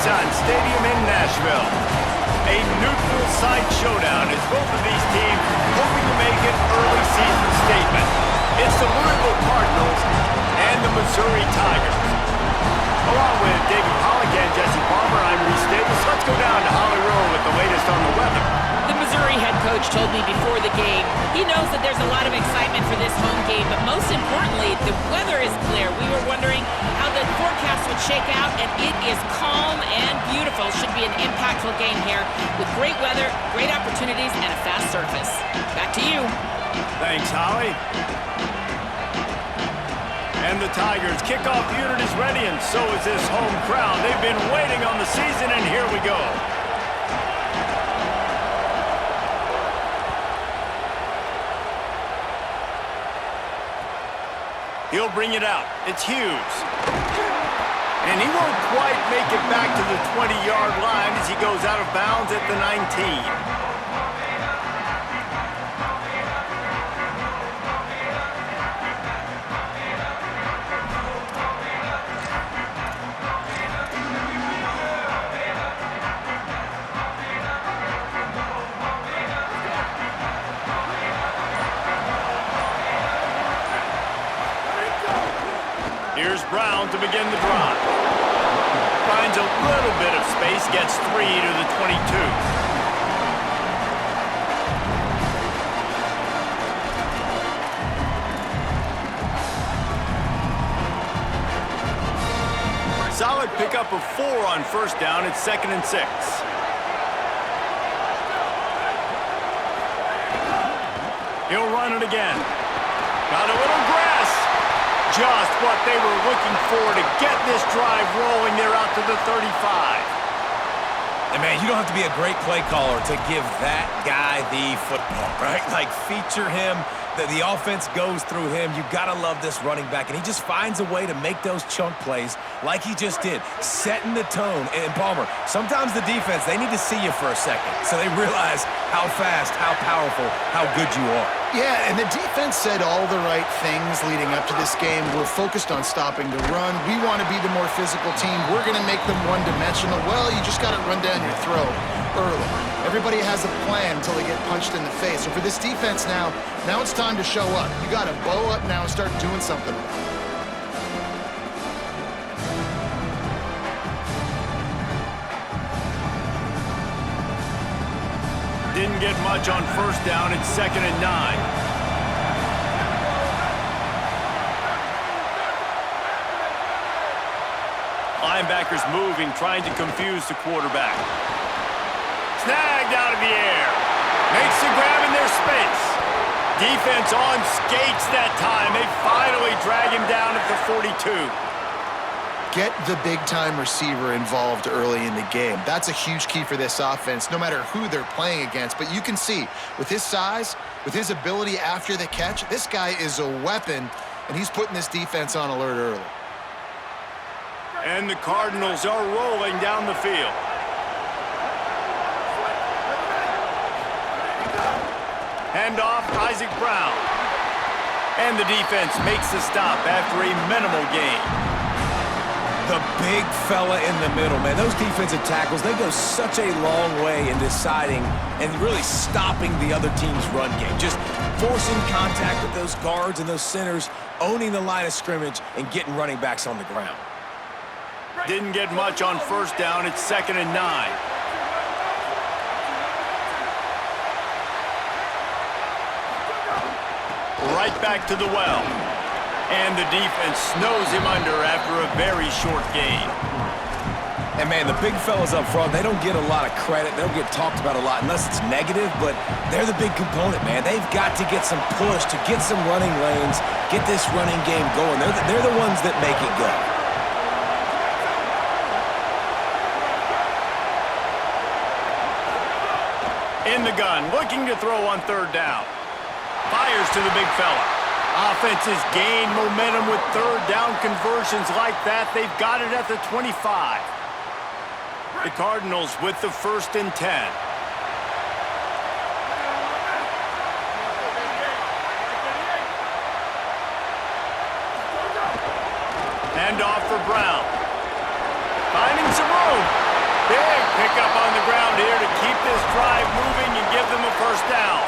Nissan Stadium in Nashville. A neutral site showdown as both of these teams hoping to make an early season statement. It's the Louisville Cardinals and the Missouri Tigers. Along with David Pollack and Jesse Palmer, I'm Reese Davis. Let's go down to Holly Rowe with the latest on the weather. The Missouri head coach told me before the game, he knows that there's a lot of excitement for this home game, but most importantly, the weather is clear. We were wondering how the forecast would shake out, and it is calm and beautiful. Should be an impactful game here with great weather, great opportunities, and a fast surface. Back to you. Thanks, Holly. And the Tigers' kickoff unit is ready, and so is this home crowd. They've been waiting on the season, and here we go. He'll bring it out. It's Hughes. And he won't quite make it back to the 20-yard line as he goes out of bounds at the 19. Here's Brown to begin the drive. Finds a little bit of space, gets 3 to the 22. Solid pickup of 4 on first down. It's 2nd and 6. He'll run it again. Got a little grass. Just what they were looking for to get this drive rolling. They're out to the 35. And, man, you don't have to be a great play caller to give that guy the football, right? Like, feature him. The offense goes through him. You got to love this running back. And he just finds a way to make those chunk plays like he just did, setting the tone. And, Palmer, sometimes the defense, they need to see you for a second so they realize how fast, how powerful, how good you are. Yeah, and the defense said all the right things leading up to this game. We're focused on stopping the run. We want to be the more physical team. We're going to make them one-dimensional. Well, you just got to run down your throat early. Everybody has a plan until they get punched in the face. So for this defense now it's time to show up. You got to bow up now and start doing something. Didn't get much on first down. It's 2nd and 9. Linebackers moving, trying to confuse the quarterback. Snagged out of the air. Makes the grab in their space. Defense on skates that time. They finally drag him down at the 42. Get the big-time receiver involved early in the game. That's a huge key for this offense, no matter who they're playing against. But you can see, with his size, with his ability after the catch, this guy is a weapon, and he's putting this defense on alert early. And the Cardinals are rolling down the field. Hand off, Isaac Brown. And the defense makes the stop after a minimal gain. The big fella in the middle, man. Those defensive tackles, they go such a long way in deciding and really stopping the other team's run game. Just forcing contact with those guards and those centers, owning the line of scrimmage, and getting running backs on the ground. Didn't get much on first down. It's 2nd and 9. Right back to the well. And the defense snows him under after a very short gain. And, man, the big fellas up front, they don't get a lot of credit. They don't get talked about a lot unless it's negative, but they're the big component, man. They've got to get some push to get some running lanes, get this running game going. They're the ones that make it go. In the gun, looking to throw on third down. Fires to the big fella. Offenses gain momentum with third down conversions like that. They've got it at the 25. The Cardinals with the 1st and 10. Hand off for Brown. Finding some room. pick up on the ground here to keep this drive moving and give them a first down.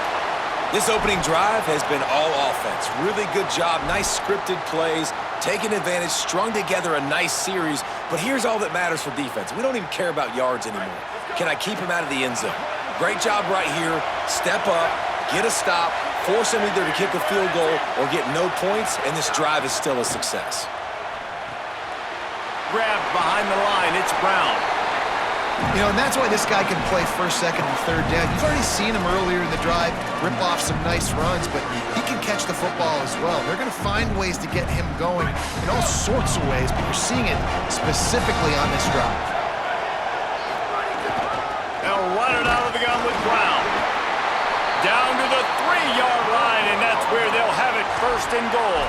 This opening drive has been all offense. Really good job, nice scripted plays, taking advantage, strung together a nice series. But here's all that matters for defense. We don't even care about yards anymore. Can I keep him out of the end zone? Great job right here. Step up, get a stop, force him either to kick a field goal or get no points, and this drive is still a success. Grabbed behind the line, it's Brown. You know, and that's why this guy can play first, second, and third down. You've already seen him earlier in the drive rip off some nice runs, but he can catch the football as well. They're going to find ways to get him going in all sorts of ways, but you're seeing it specifically on this drive. They'll run it out of the gun with Brown. Down to the 3-yard line, and that's where they'll have it first and goal.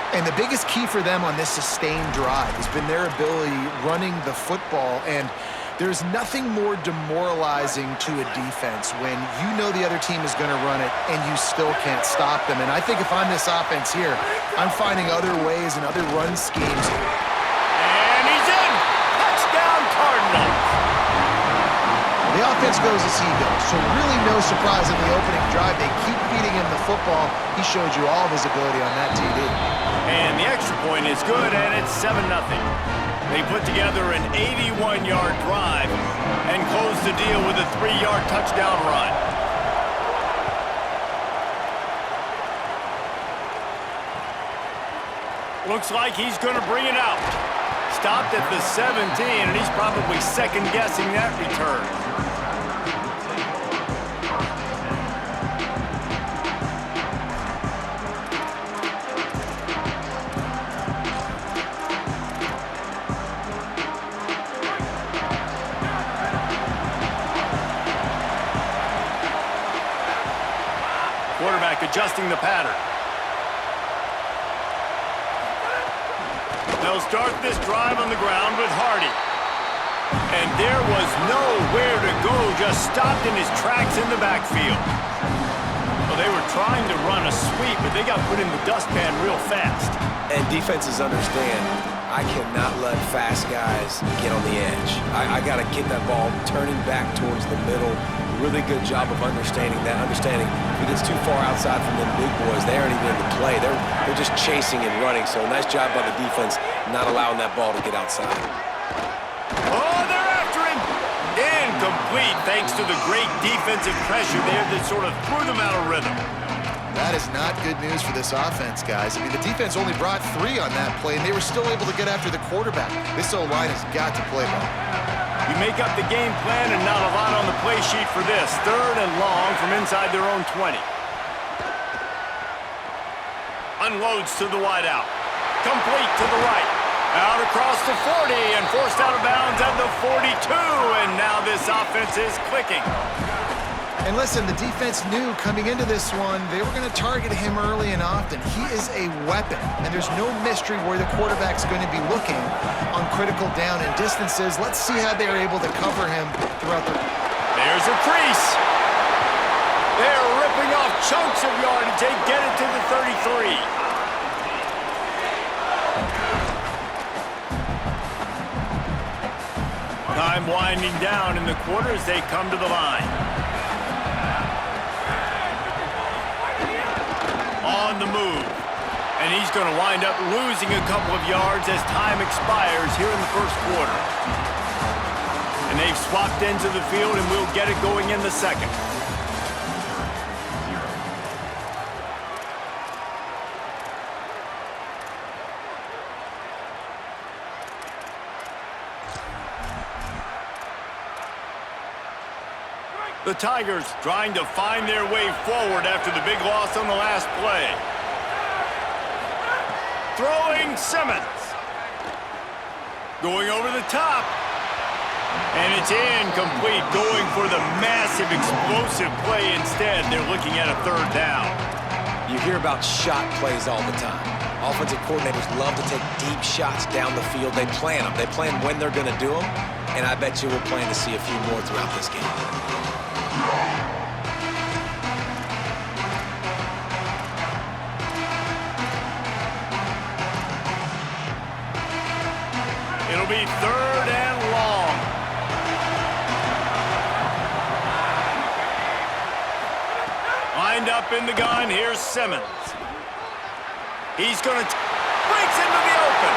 And the biggest key for them on this sustained drive has been their ability running the football. And there's nothing more demoralizing to a defense when you know the other team is going to run it and you still can't stop them. And I think if I'm this offense here, I'm finding other ways and other run schemes. And he's in! Touchdown, Cardinals! The offense goes as he goes, so really no surprise in the opening drive. They keep feeding him the football. He showed you all of his ability on that TD. And the extra point is good, and it's 7-0. They put together an 81-yard drive and close the deal with a 3-yard touchdown run. Looks like he's going to bring it out. Stopped at the 17, and he's probably second-guessing that return. Quarterback adjusting the pattern. They'll start this drive on the ground with Hardy. And there was nowhere to go, just stopped in his tracks in the backfield. Well, they were trying to run a sweep, but they got put in the dustpan real fast. And defenses understand, I cannot let fast guys get on the edge. I got to get that ball turning back towards the middle. Really good job of understanding that. If he gets too far outside from the big boys, they aren't even in the play. They're just chasing and running. So nice job by the defense not allowing that ball to get outside. Oh, they're after him! Incomplete thanks to the great defensive pressure there that sort of threw them out of rhythm. That is not good news for this offense, guys. I mean, the defense only brought 3 on that play, and they were still able to get after the quarterback. This O-line has got to play ball. You make up the game plan and not a lot on the play sheet for this. 3rd and long from inside their own 20. Unloads to the wideout. Complete to the right. Out across the 40 and forced out of bounds at the 42. And now this offense is clicking. And listen, the defense knew coming into this one, they were going to target him early and often. He is a weapon, and there's no mystery where the quarterback's going to be looking on critical down and distances. Let's see how they're able to cover him throughout the... There's a crease. They're ripping off chunks of yardage. They get it to the 33. Time winding down in the quarter as they come to the line. On the move. And he's going to wind up losing a couple of yards as time expires here in the first quarter. And they've swapped ends of the field, and we'll get it going in the second. The Tigers trying to find their way forward after the big loss on the last play. Throwing Simmons. Going over the top. And it's incomplete, going for the massive explosive play instead. They're looking at a 3rd down. You hear about shot plays all the time. Offensive coordinators love to take deep shots down the field. They plan them. They plan when they're going to do them. And I bet you we'll plan to see a few more throughout this game. It'll be 3rd and long. lined up in the gun. Here's Simmons. He's going to breaks into the open.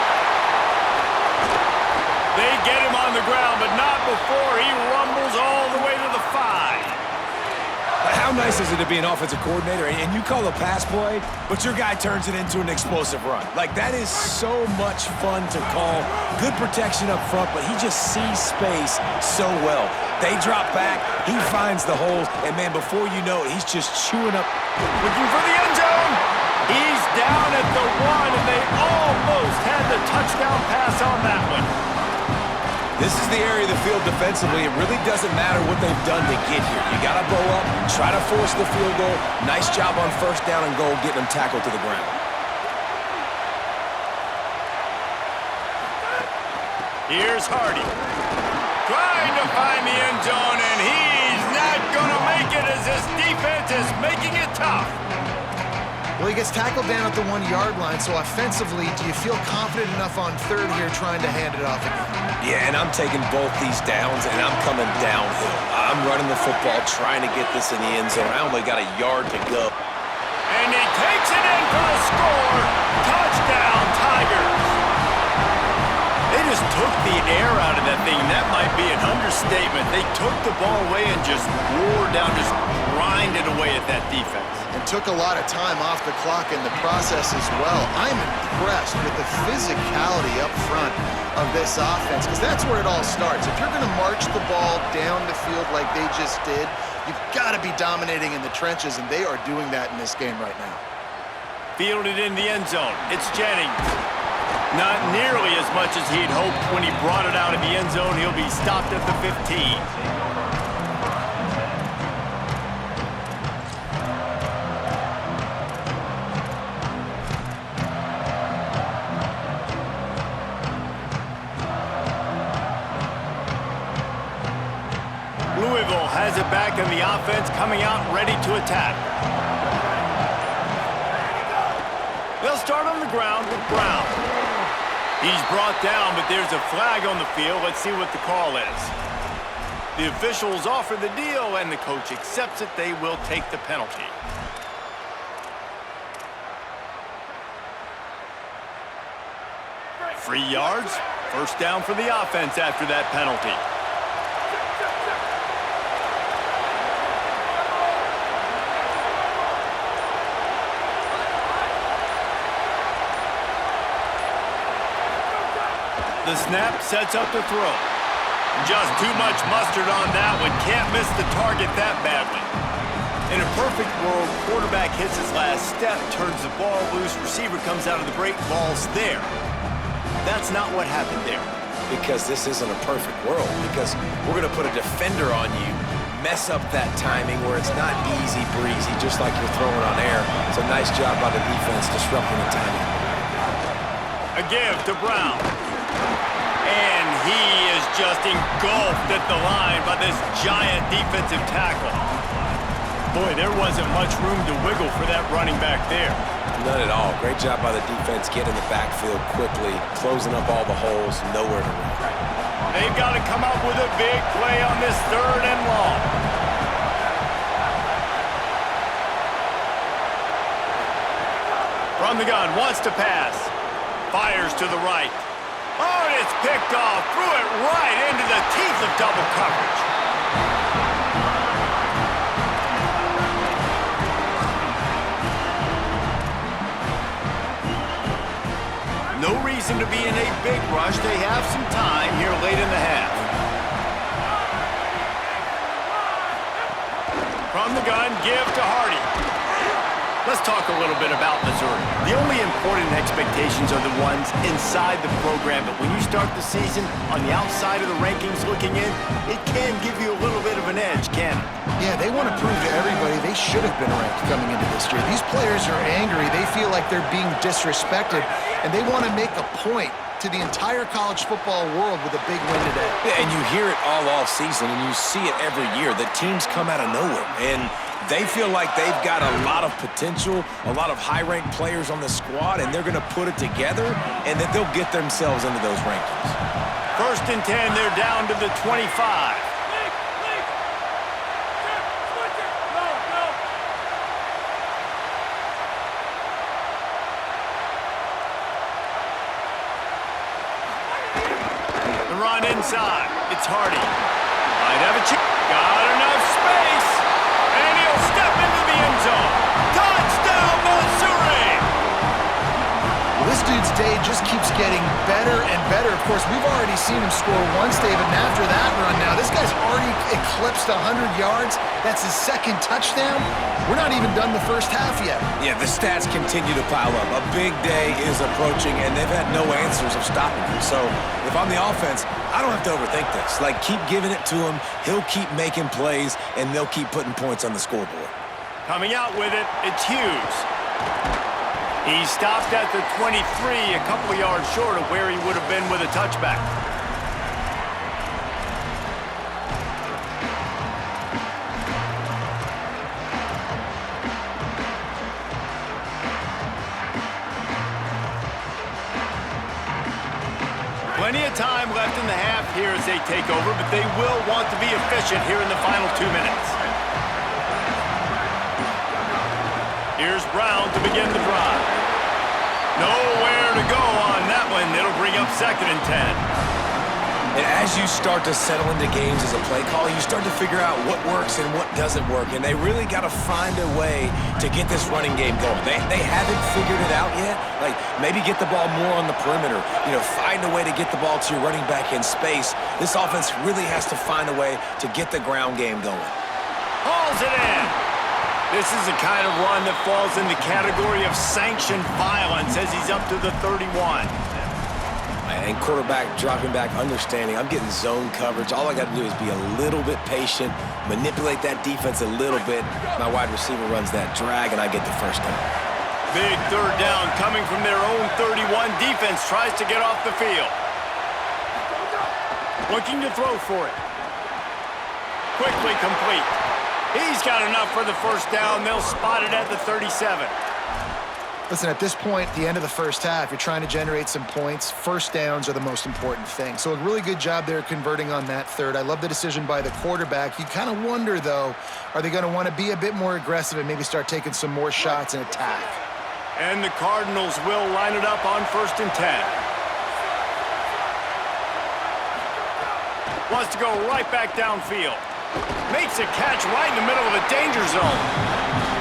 They get him on the ground, but not before he rumbles all the way to the 5. How nice is it to be an offensive coordinator and you call a pass play, but your guy turns it into an explosive run? Like, that is so much fun to call. Good protection up front, but he just sees space so well. They drop back, he finds the holes, and man, before you know it, he's just chewing up. Looking for the end zone. He's down at the 1, and they almost had the touchdown pass on that one. This is the area of the field defensively. It really doesn't matter what they've done to get here. You got to bow up, try to force the field goal. Nice job on first down and goal, getting them tackled to the ground. Here's Hardy. Trying to find the end zone, and he's not going to make it as this defense is making it tough. Well, he gets tackled down at the 1-yard line, so offensively, do you feel confident enough on third here trying to hand it off again? Yeah, and I'm taking both these downs, and I'm coming downhill. I'm running the football, trying to get this in the end zone. I only got a yard to go. And he takes it in for the score. Touchdown, Tigers. They just took the air out of that thing. That might be an understatement. They took the ball away and just wore down, just grinded away at that defense. And took a lot of time off the clock in the process as well. I'm impressed with the physicality up front of this offense, because that's where it all starts. If you're going to march the ball down the field like they just did, you've got to be dominating in the trenches, and they are doing that in this game right now. Fielded in the end zone. It's Jennings. Not nearly as much as he'd hoped when he brought it out of the end zone. He'll be stopped at the 15. Louisville has it back in the offense, coming out ready to attack. They'll start on the ground with Brown. He's brought down, but there's a flag on the field. Let's see what the call is. The officials offer the deal, and the coach accepts it. They will take the penalty. Free yards. First down for the offense after that penalty. The snap sets up the throw. Just too much mustard on that one. Can't miss the target that badly. In a perfect world, quarterback hits his last step, turns the ball loose, receiver comes out of the break, ball's there. That's not what happened there. Because this isn't a perfect world. Because we're going to put a defender on you, mess up that timing where it's not easy breezy, just like you're throwing on air. It's a nice job by the defense disrupting the timing. A give to Brown. And he is just engulfed at the line by this giant defensive tackle. Boy, there wasn't much room to wiggle for that running back there. None at all. Great job by the defense getting the backfield quickly, closing up all the holes, nowhere to run. They've got to come up with a big play on this 3rd and long. From the gun, wants to pass. Fires to the right. Oh, and it's picked off. Threw it right into the teeth of double coverage. No reason to be in a big rush. They have some time here late in the half. From the gun, give to Hardy. Let's talk a little bit about Missouri. The only important expectations are the ones inside the program, but when you start the season on the outside of the rankings looking in, it can give you a little bit of an edge, can it? Yeah, they want to prove to everybody they should have been ranked coming into this year. These players are angry. They feel like they're being disrespected, and they want to make a point to the entire college football world with a big win today. Yeah, and you hear it all off season, and you see it every year. The teams come out of nowhere, and they feel like they've got a lot of potential, a lot of high-ranked players on the squad, and they're going to put it together, and that they'll get themselves into those rankings. 1st and 10, they're down to the 25. inside. It's Hardy. Might have a chance. Got enough space. And he'll step into the end zone. Touchdown, Missouri! Well, this dude's day just keeps getting better and better. Of course, we've already seen him score once, David, and after that run now, this guy's already eclipsed 100 yards. That's his second touchdown. We're not even done the first half yet. Yeah, the stats continue to pile up. A big day is approaching, and they've had no answers of stopping him. So if I'm the offense, I don't have to overthink this. Like, keep giving it to him. He'll keep making plays, and they'll keep putting points on the scoreboard. Coming out with it, it's Hughes. He stopped at the 23, a couple yards short of where he would have been with a touchback. Plenty of time left in the half here as they take over, but they will want to be efficient here in the final 2 minutes. Here's Brown to begin the drive. Nowhere to go on that one. It'll bring up 2nd and 10. And as you start to settle into games as a play call, you start to figure out what works and what doesn't work. And they really got to find a way to get this running game going. They haven't figured it out yet. Like, maybe get the ball more on the perimeter. You know, find a way to get the ball to your running back in space. This offense really has to find a way to get the ground game going. Hauls it in. This is the kind of run that falls in the category of sanctioned violence as he's up to the 31. And quarterback dropping back, understanding I'm getting zone coverage. All I got to do is be a little bit patient, manipulate that defense a little bit. My wide receiver runs that drag, and I get the first down. Big 3rd down coming from their own 31. Defense tries to get off the field. Looking to throw for it. Quickly complete. He's got enough for the first down. They'll spot it at the 37. Listen, at this point, at the end of the first half, you're trying to generate some points. First downs are the most important thing. So a really good job there converting on that 3rd. I love the decision by the quarterback. You kind of wonder, though, are they going to want to be a bit more aggressive and maybe start taking some more shots and attack? And the Cardinals will line it up on 1st and 10. Wants to go right back downfield. Makes a catch right in the middle of a danger zone.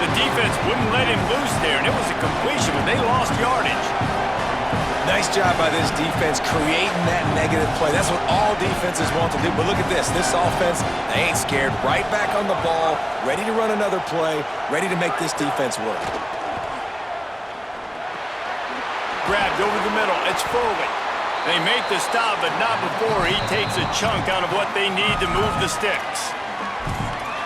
The defense wouldn't let him loose there, and it was a completion, but they lost yardage. Nice job by this defense creating that negative play. That's what all defenses want to do. But look at this. This offense, they ain't scared. Right back on the ball, ready to run another play, ready to make this defense work. Grabbed over the middle. It's Foley. They make the stop, but not before he takes a chunk out of what they need to move the sticks.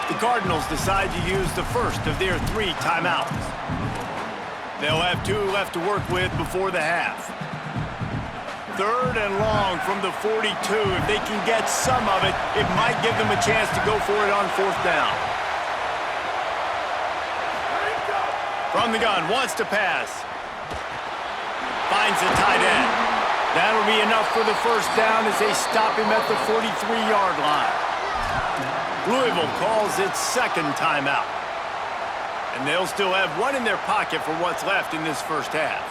The Cardinals decide to use the first of their 3 timeouts. They'll have 2 left to work with before the half. 3rd and long from the 42. If they can get some of it, it might give them a chance to go for it on 4th down. From the gun, wants to pass. Finds the tight end. That'll be enough for the first down as they stop him at the 43-yard line. Louisville calls its 2nd timeout. And they'll still have 1 in their pocket for what's left in this first half.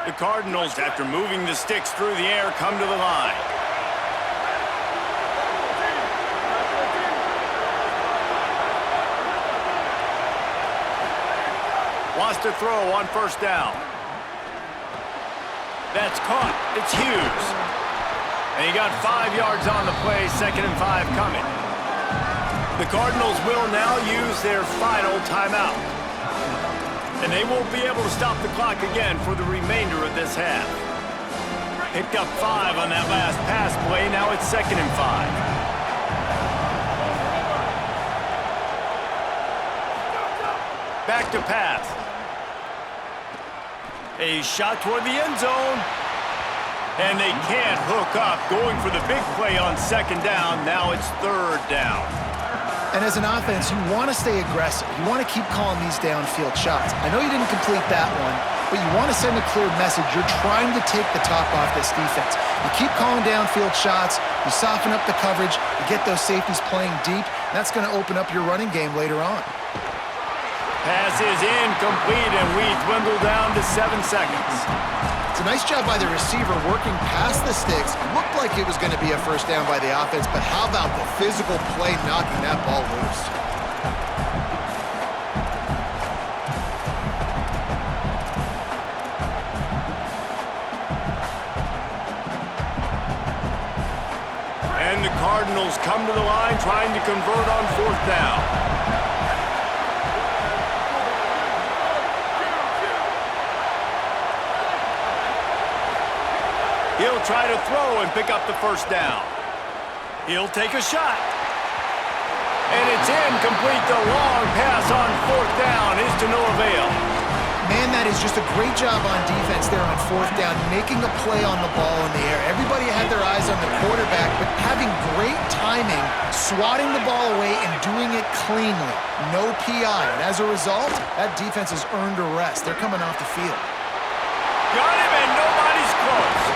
The Cardinals, after moving the sticks through the air, come to the line. Wants to throw on 1st down. That's caught. It's Hughes. And he got 5 yards on the play, 2nd and 5 coming. The Cardinals will now use their final timeout. And they won't be able to stop the clock again for the remainder of this half. Picked up 5 on that last pass play. Now it's 2nd and 5. Back to pass. A shot toward the end zone. And they can't hook up. Going for the big play on 2nd down. Now it's 3rd down. And as an offense, you want to stay aggressive. You want to keep calling these downfield shots. I know you didn't complete that one, but you want to send a clear message. You're trying to take the top off this defense. You keep calling downfield shots. You soften up the coverage. You get those safeties playing deep. That's going to open up your running game later on. Pass is incomplete, and we dwindle down to 7 seconds. It's a nice job by the receiver working past the sticks. Looked like it was going to be a first down by the offense, but how about the physical play knocking that ball loose? And the Cardinals come to the line trying to convert on 4th down. He'll try to throw and pick up the first down. He'll take a shot. And it's incomplete. The long pass on 4th down is to no avail. Man, that is just a great job on defense there on 4th down, making a play on the ball in the air. Everybody had their eyes on the quarterback, but having great timing, swatting the ball away and doing it cleanly. No PI. And as a result, that defense has earned a rest. They're coming off the field. Got him, and nobody's close.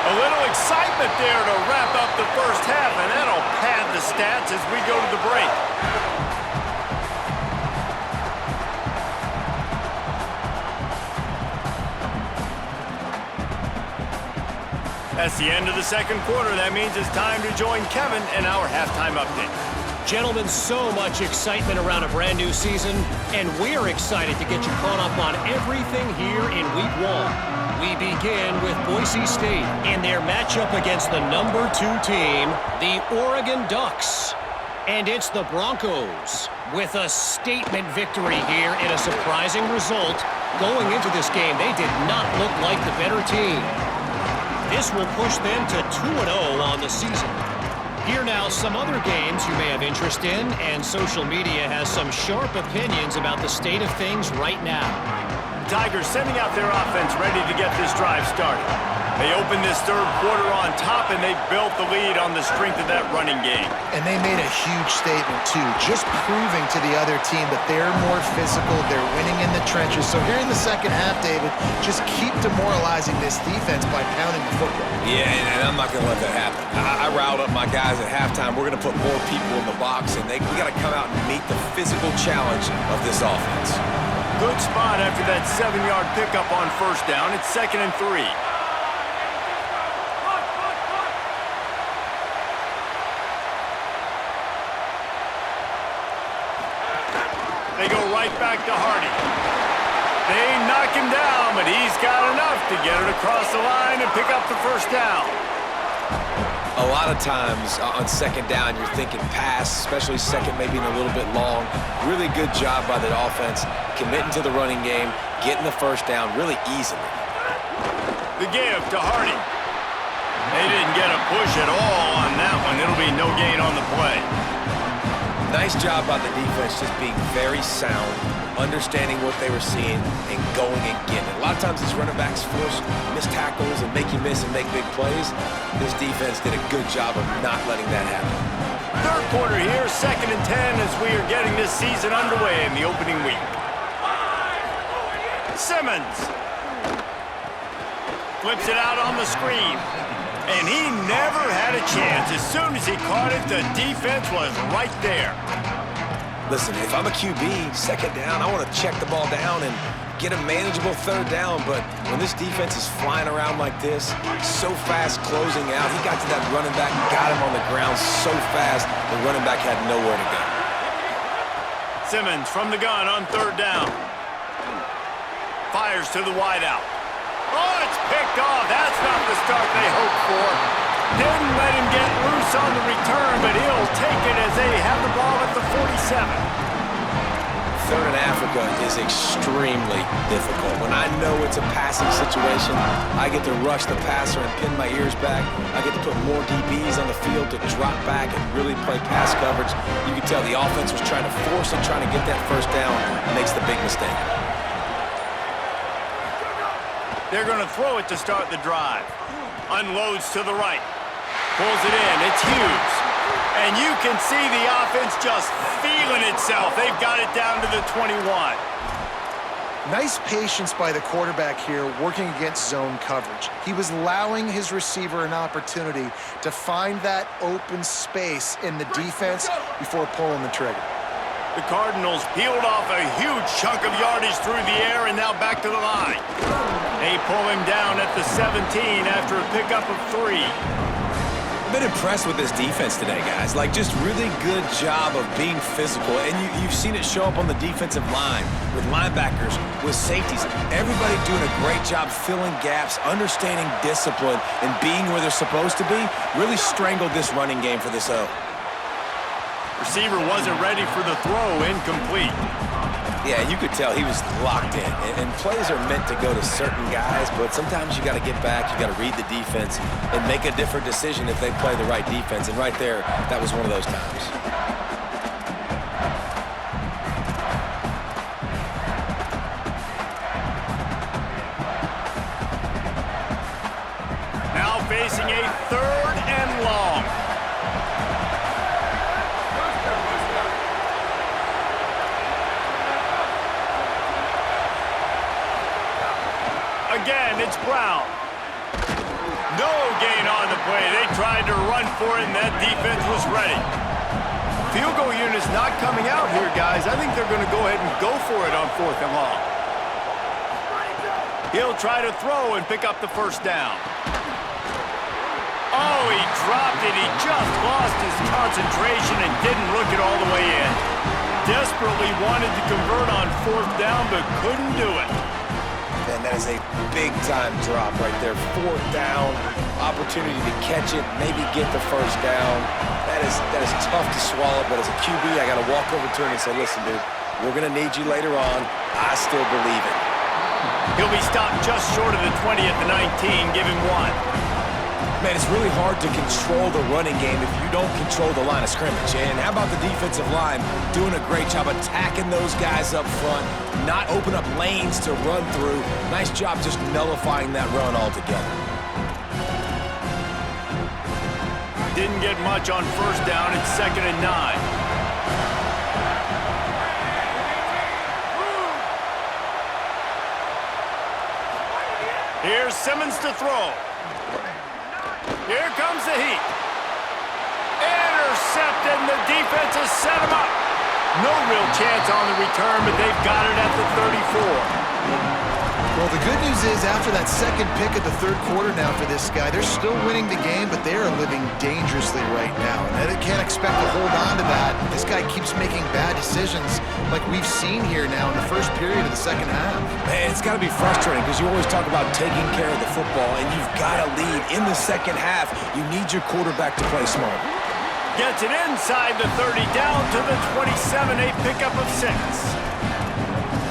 A little excitement there to wrap up the first half, and that'll pad the stats as we go to the break. That's the end of the second quarter. That means it's time to join Kevin in our halftime update. Gentlemen, so much excitement around a brand new season, and we're excited to get you caught up on everything here in Week 1. We begin with Boise State in their matchup against the number 2 team, the Oregon Ducks. And it's the Broncos with a statement victory here in a surprising result. Going into this game, they did not look like the better team. This will push them to 2-0 on the season. Here now, some other games you may have interest in, and social media has some sharp opinions about the state of things right now. Tigers sending out their offense ready to get this drive started. They opened this third quarter on top, and they built the lead on the strength of that running game. And they made a huge statement, too, just proving to the other team that they're more physical, they're winning in the trenches. So here in the second half, David, just keep demoralizing this defense by pounding the football. Yeah, and I'm not going to let that happen. I riled up my guys at halftime. We're going to put more people in the box, and we got to come out and meet the physical challenge of this offense. Good spot after that 7-yard pickup on first down. It's 2nd and 3. They go right back to Hardy. They knock him down, but he's got enough to get it across the line and pick up the first down. A lot of times on 2nd down, you're thinking pass, especially second, maybe a little bit long. Really good job by the offense, committing to the running game, getting the first down really easily. The give to Hardy. They didn't get a push at all on that one. It'll be no gain on the play. Nice job by the defense, just being very sound, understanding what they were seeing, and going and getting it. A lot of times these running backs force missed tackles and make you miss and make big plays. This defense did a good job of not letting that happen. Third quarter here, 2nd and 10 as we are getting this season underway in the opening week. Simmons flips it out on the screen. And he never had a chance. As soon as he caught it, the defense was right there. Listen, if I'm a QB, 2nd down, I want to check the ball down and get a manageable 3rd down. But when this defense is flying around like this, so fast closing out, he got to that running back, got him on the ground so fast, the running back had nowhere to go. Simmons from the gun on 3rd down. Fires to the wideout. Oh, it's picked off. That's not the start they hoped for. Didn't let him get loose on the return, but he'll take it as they have the ball at the 47. 3rd in Africa is extremely difficult. When I know it's a passing situation, I get to rush the passer and pin my ears back. I get to put more DBs on the field to drop back and really play pass coverage. You can tell the offense was trying to force it, trying to get that first down, makes the big mistake. They're going to throw it to start the drive. Unloads to the right. Pulls it in. It's Hughes. And you can see the offense just feeling itself. They've got it down to the 21. Nice patience by the quarterback here working against zone coverage. He was allowing his receiver an opportunity to find that open space in the defense before pulling the trigger. The Cardinals peeled off a huge chunk of yardage through the air and now back to the line. They pull him down at the 17 after a pickup of 3. I've been impressed with this defense today, guys. Like, just really good job of being physical. And you've seen it show up on the defensive line with linebackers, with safeties. Everybody doing a great job filling gaps, understanding discipline, and being where they're supposed to be. Really strangled this running game for this O. Receiver wasn't ready for the throw, incomplete. Yeah, you could tell he was locked in. And plays are meant to go to certain guys, but sometimes you got to get back, you got to read the defense, and make a different decision if they play the right defense. And right there, that was one of those times. Now facing a 3rd and long. Again, it's Brown. No gain on the play. They tried to run for it, and that defense was ready. Field goal unit's not coming out here, guys. I think they're going to go ahead and go for it on 4th and long. He'll try to throw and pick up the 1st down. Oh, he dropped it. He just lost his concentration and didn't look it all the way in. Desperately wanted to convert on 4th down, but couldn't do it. And that is a big-time drop right there. 4th down, opportunity to catch it, maybe get the 1st down. That is tough to swallow, but as a QB, I got to walk over to him and say, listen, dude, we're going to need you later on. I still believe it. He'll be stopped just short of the 20 at the 19, give him 1. Man, it's really hard to control the running game if you don't control the line of scrimmage. And how about the defensive line doing a great job attacking those guys up front, not open up lanes to run through. Nice job just nullifying that run altogether. Didn't get much on 1st down. It's 2nd and 9. Here's Simmons to throw. Here comes the heat. Intercepted, and the defense has set him up. No real chance on the return, but they've got it at the 34. Well, the good news is after that 2nd pick of the 3rd quarter now for this guy, they're still winning the game, but they are living dangerously right now. And they can't expect to hold on to that. This guy keeps making bad decisions like we've seen here now in the 1st period of the 2nd half. Man, it's got to be frustrating because you always talk about taking care of the football, and you've got to lead in the 2nd half. You need your quarterback to play smart. Gets it inside the 30, down to the 27, a pickup of 6.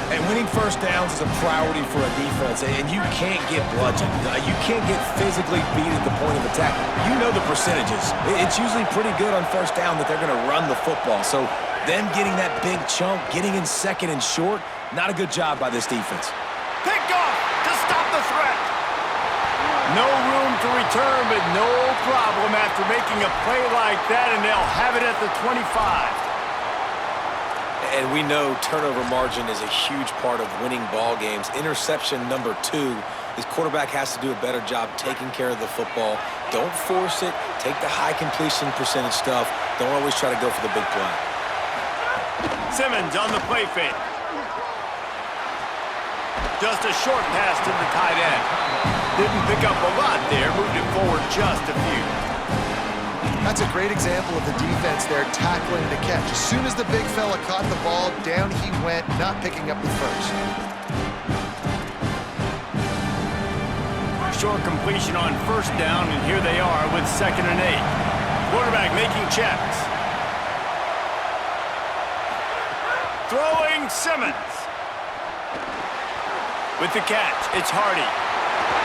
And winning 1st downs is a priority for a defense, and you can't get bludgeoned. You can't get physically beat at the point of attack. You know the percentages. It's usually pretty good on 1st down that they're going to run the football. So them getting that big chunk, getting in 2nd and short, not a good job by this defense. Picked off to stop the threat. No room to return, but no problem after making a play like that, and they'll have it at the 25. And we know turnover margin is a huge part of winning ball games. Interception number 2. His quarterback has to do a better job taking care of the football. Don't force it. Take the high completion percentage stuff. Don't always try to go for the big play. Simmons on the play fake. Just a short pass to the tight end. Didn't pick up a lot there. Moved it forward just a few. That's a great example of the defense there tackling the catch. As soon as the big fella caught the ball, down he went, not picking up the 1st. Short completion on 1st down, and here they are with 2nd and 8. Quarterback making checks. Throwing Simmons. With the catch, it's Hardy.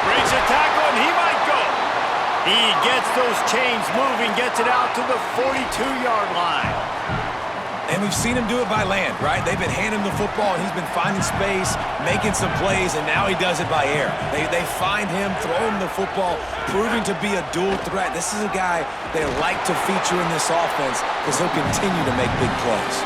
Breaks a tackle, and he might go. He gets those chains moving, gets it out to the 42-yard line. And we've seen him do it by land, right? They've been handing him the football, and he's been finding space, making some plays, and now he does it by air. They find him, throw him the football, proving to be a dual threat. This is a guy they like to feature in this offense because he'll continue to make big plays.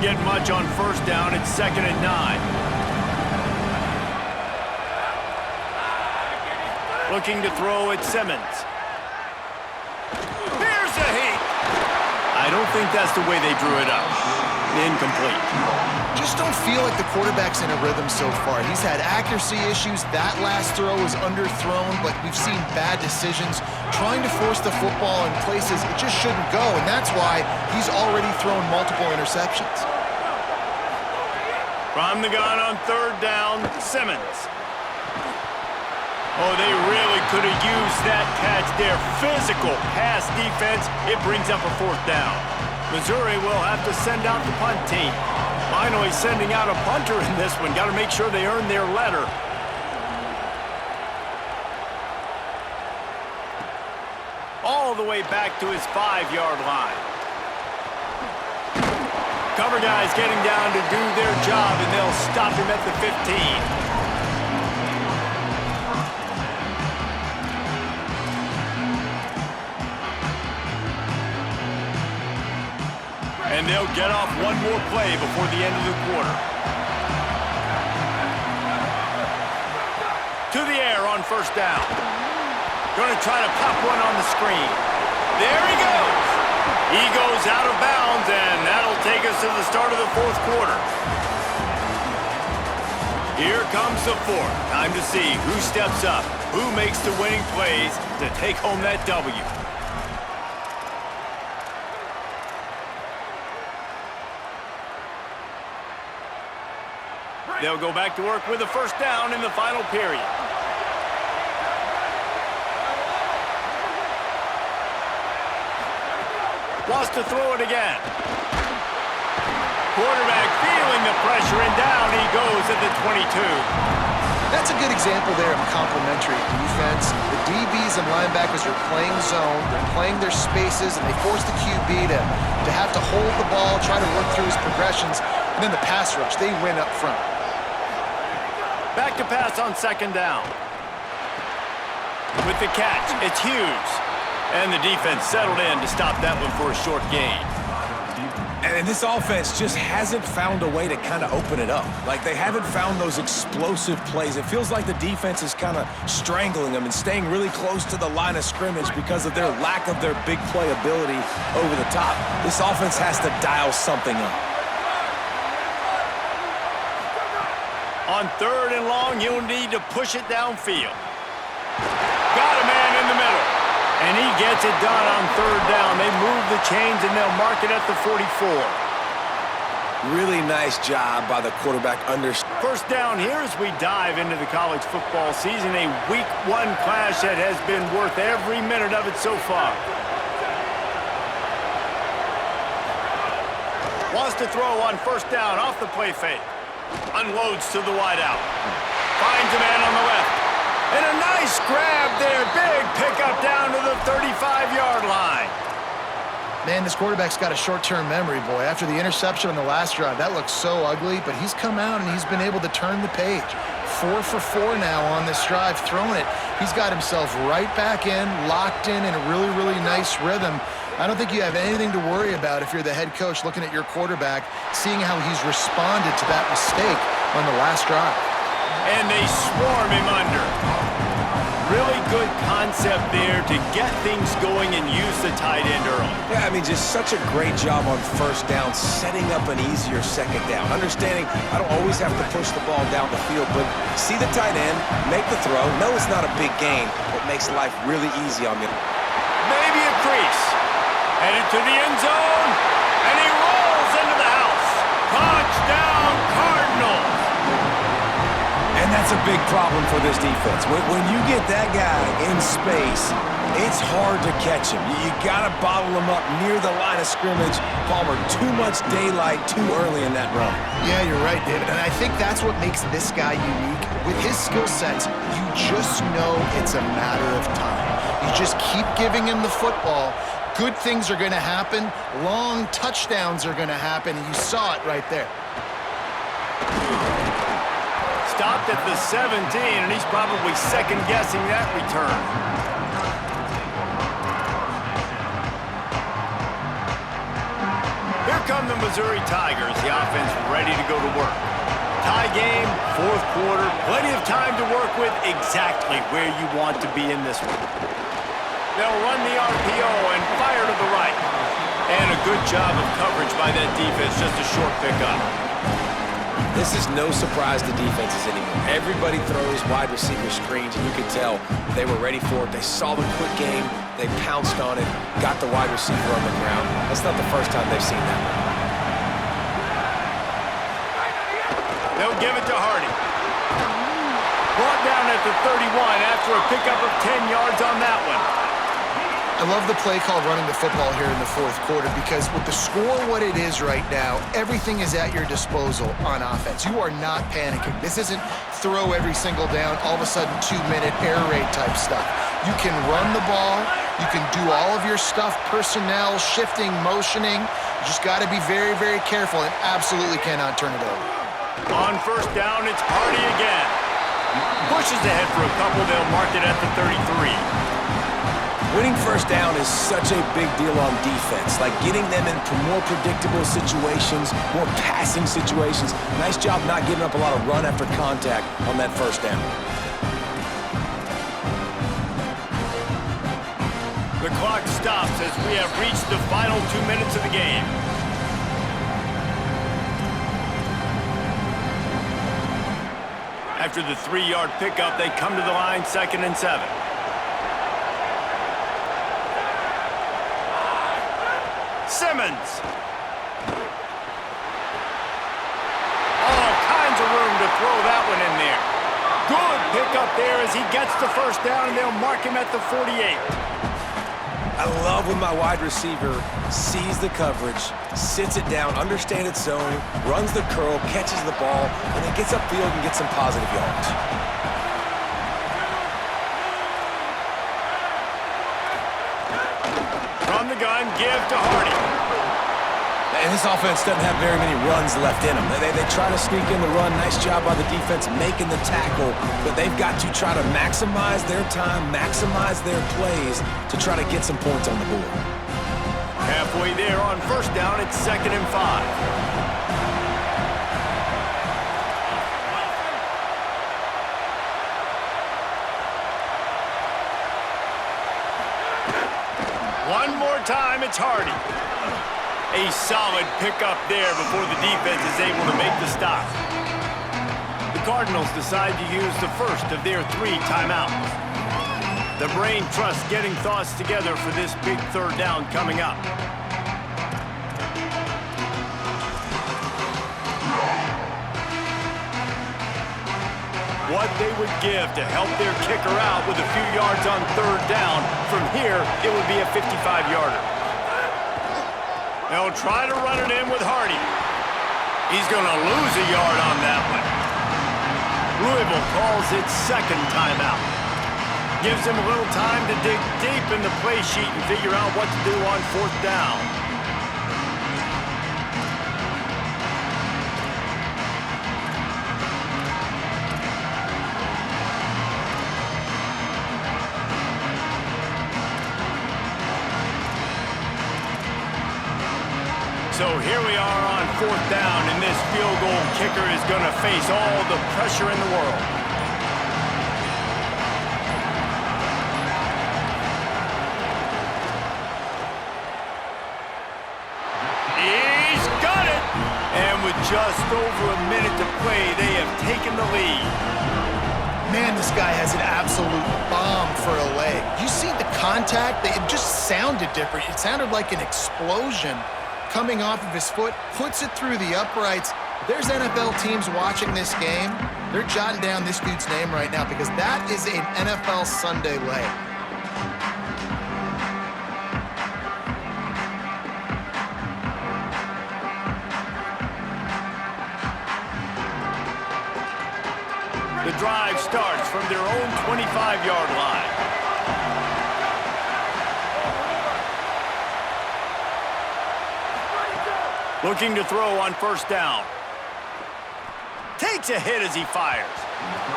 get much on first down. It's 2nd and 9. Looking to throw at Simmons. Here's a heat. I don't think that's the way they drew it up. Incomplete. Just don't feel like the quarterback's in a rhythm so far. He's had accuracy issues. That last throw was underthrown, but we've seen bad decisions trying to force the football in places it just shouldn't go, and that's why he's already thrown multiple interceptions. From the gun on 3rd down, Simmons. Oh, they really could have used that catch there. Physical pass defense. It brings up a 4th down. Missouri will have to send out the punt team. Finally sending out a punter in this one. Got to make sure they earn their letter. All the way back to his 5-yard line. Cover guys getting down to do their job, and they'll stop him at the 15. And they'll get off one more play before the end of the quarter. To the air on 1st down. Going to try to pop one on the screen. There he goes. He goes out of bounds, and that'll take us to the start of the 4th quarter. Here comes the 4th. Time to see who steps up, who makes the winning plays to take home that W. They'll go back to work with a 1st down in the final period. Wants to throw it again. Quarterback feeling the pressure, and down he goes at the 22. That's a good example there of complementary defense. The DBs and linebackers are playing zone, they're playing their spaces, and they force the QB to have to hold the ball, try to work through his progressions, and then the pass rush, they win up front. Back to pass on 2nd down. With the catch, it's Hughes. And the defense settled in to stop that one for a short gain. And this offense just hasn't found a way to kind of open it up. Like, they haven't found those explosive plays. It feels like the defense is kind of strangling them and staying really close to the line of scrimmage because of their lack of their big play ability over the top. This offense has to dial something up. On 3rd and long, you'll need to push it downfield. Got a man in the middle. And he gets it done on 3rd down. They move the chains, and they'll mark it at the 44. Really nice job by the quarterback. 1st down here as we dive into the college football season. A Week 1 clash that has been worth every minute of it so far. Wants to throw on 1st down off the play fake. Unloads to the wideout. Finds a man on the left. And a nice grab there. Big pickup down to the 35-yard line. Man, this quarterback's got a short-term memory, boy. After the interception on the last drive, that looked so ugly, but he's come out and he's been able to turn the page. 4 for 4 now on this drive, throwing it. He's got himself right back in, locked in a really, really nice rhythm. I don't think you have anything to worry about if you're the head coach looking at your quarterback, seeing how he's responded to that mistake on the last drive. And they swarm him under. Really good concept there to get things going and use the tight end early. Yeah, I mean, just such a great job on 1st down, setting up an easier 2nd down. Understanding I don't always have to push the ball down the field, but see the tight end, make the throw. No, it's not a big gain, but makes life really easy on me. Maybe a crease. Headed to the end zone, and he rolls into the house. Touchdown, Cardinals. And that's a big problem for this defense. When you get that guy in space, it's hard to catch him. You got to bottle him up near the line of scrimmage. Palmer, too much daylight too early in that run. Yeah, you're right, David. And I think that's what makes this guy unique. With his skill sets, you just know it's a matter of time. You just keep giving him the football. Good things are going to happen. Long touchdowns are going to happen. And you saw it right there. Stopped at the 17, and he's probably second-guessing that return. Here come the Missouri Tigers, the offense ready to go to work. Tie game, fourth quarter, plenty of time to work with, exactly where you want to be in this one. They'll run the RPO and fire to the right. And a good job of coverage by that defense, just a short pickup. This is no surprise to defenses anymore. Everybody throws wide receiver screens, and you could tell they were ready for it. They saw the quick game, they pounced on it, got the wide receiver on the ground. That's not the first time they've seen that. They'll give it to Hardy. Brought down at the 31 after a pickup of 10 yards on that one. I love the play call running the football here in the fourth quarter because with the score what it is right now, everything is at your disposal on offense. You are not panicking. This isn't throw every single down, all of a sudden 2-minute air raid type stuff. You can run the ball. You can do all of your stuff, personnel, shifting, motioning. You just got to be very, very careful and absolutely cannot turn it over. On first down, it's Hardy again. Pushes ahead for a couple. They'll mark it at the 33. Winning first down is such a big deal on defense, like getting them into more predictable situations, more passing situations. Nice job not giving up a lot of run after contact on that first down. The clock stops as we have reached the final 2 minutes of the game. After the 3-yard pickup, they come to the line, 2nd and 7. Simmons. All kinds of room to throw that one in there. Good pickup there as he gets the first down, and they'll mark him at the 48. I love when my wide receiver sees the coverage, sits it down, understands its zone, runs the curl, catches the ball, and then gets upfield and gets some positive yards. From the gun, give to Hardy. And this offense doesn't have very many runs left in them. They try to sneak in the run. Nice job by the defense making the tackle, but they've got to try to maximize their time, maximize their plays to try to get some points on the board. Halfway there on first down, it's 2nd and 5. One more time, it's Hardy. A solid pickup there before the defense is able to make the stop. The Cardinals decide to use the first of their 3 timeouts. The brain trust getting thoughts together for this big third down coming up. What they would give to help their kicker out with a few yards on third down. From here, it would be a 55-yarder. They'll try to run it in with Hardy. He's going to lose a yard on that one. Louisville calls its 2nd timeout. Gives him a little time to dig deep in the play sheet and figure out what to do on fourth down. So here we are on fourth down, and this field goal kicker is going to face all the pressure in the world. He's got it! And with just over a minute to play, they have taken the lead. Man, this guy has an absolute bomb for a leg. You see the contact? It just sounded different. It sounded like an explosion coming off of his foot, puts it through the uprights. There's NFL teams watching this game. They're jotting down this dude's name right now because that is an NFL Sunday leg. The drive starts from their own 25-yard line. Looking to throw on first down. Takes a hit as he fires.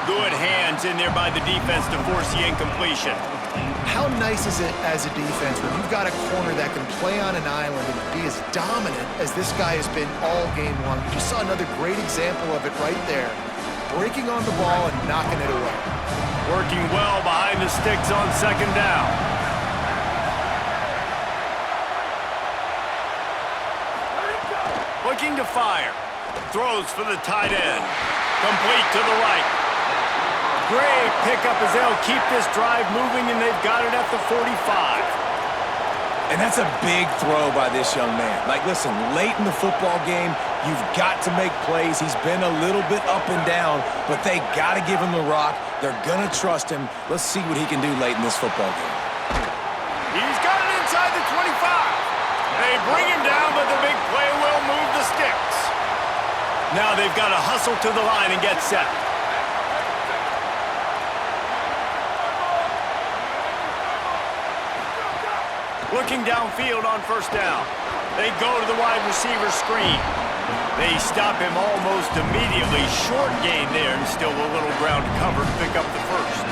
Good hands in there by the defense to force the incompletion. How nice is it as a defense when you've got a corner that can play on an island and be as dominant as this guy has been all game long? You just saw another great example of it right there. Breaking on the ball and knocking it away. Working well behind the sticks on second down. Looking to fire. Throws for the tight end. Complete to the right. Great pickup as they'll keep this drive moving, and they've got it at the 45. And that's a big throw by this young man. Like, listen, late in the football game, you've got to make plays. He's been a little bit up and down, but they got to give him the rock. They're going to trust him. Let's see what he can do late in this football game. He's got it inside the 25. They bring him down, but the big play will move the sticks. Now they've got to hustle to the line and get set. Looking downfield on first down. They go to the wide receiver screen. They stop him almost immediately. Short gain there and still a little ground to cover to pick up the first.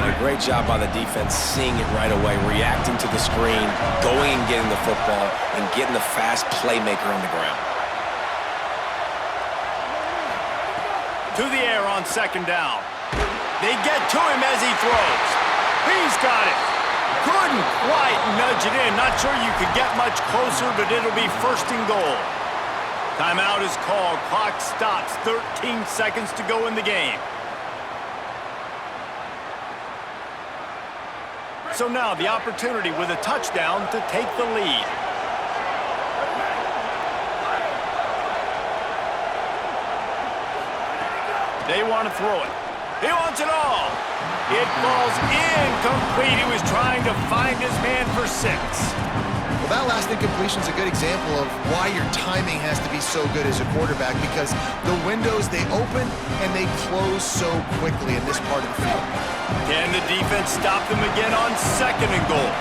A great job by the defense seeing it right away, reacting to the screen, going and getting the football, and getting the fast playmaker on the ground. To the air on second down. They get to him as he throws. He's got it. Couldn't quite nudge it in. Not sure you could get much closer, but it'll be first and goal. Timeout is called. Clock stops. 13 seconds to go in the game. So now the opportunity with a touchdown to take the lead. They want to throw it. He wants it all. It falls incomplete. He was trying to find his man for 6. Well, that last incompletion is a good example of why your timing has to be so good as a quarterback, because the windows, they open and they close so quickly in this part of the field. Can the defense stop them again on second and goal?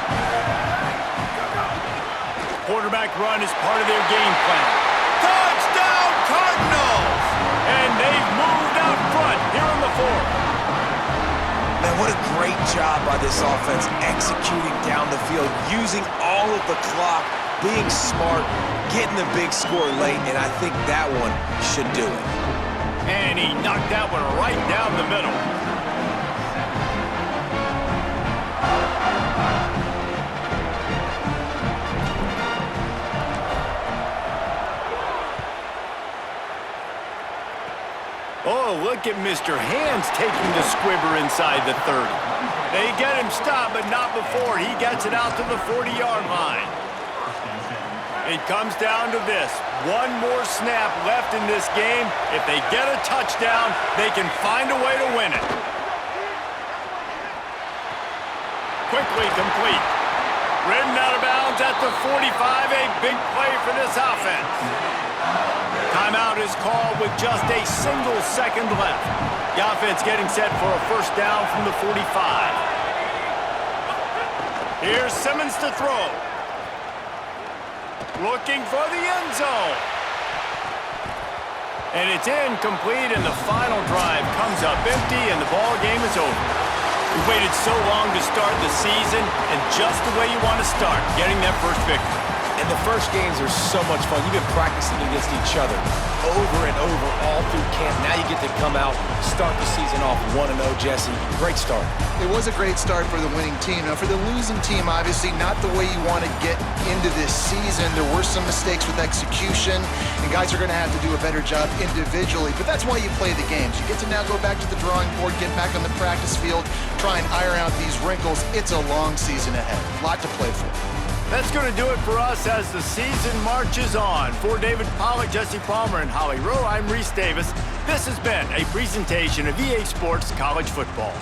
Quarterback run is part of their game plan. Touchdown, Cardinals! And they've moved out front here in the 4th. Man, what a great job by this offense executing down the field, using all of the clock, being smart, getting the big score late, and I think that one should do it. And he knocked that one right down the middle. Oh, look at Mr. Hands taking the squibber inside the 30. They get him stopped, but not before he gets it out to the 40-yard line. It comes down to this. One more snap left in this game. If they get a touchdown, they can find a way to win it. Quickly complete. Ridden out of bounds at the 45, a big play for this offense. Timeout is called with just a single second left. The offense getting set for a first down from the 45. Here's Simmons to throw. Looking for the end zone. And it's incomplete, and the final drive comes up empty, and the ball game is over. We waited so long to start the season, and just the way you want to start, getting that first victory. And the first games are so much fun. You've been practicing against each other over and over all through camp. Now you get to come out, start the season off 1-0, Jesse. Great start. It was a great start for the winning team. Now, for the losing team, obviously not the way you want to get into this season. There were some mistakes with execution, and guys are going to have to do a better job individually. But that's why you play the games. You get to now go back to the drawing board, get back on the practice field, try and iron out these wrinkles. It's a long season ahead. A lot to play for. That's going to do it for us as the season marches on. For David Pollack, Jesse Palmer, and Holly Rowe, I'm Reese Davis. This has been a presentation of EA Sports College Football.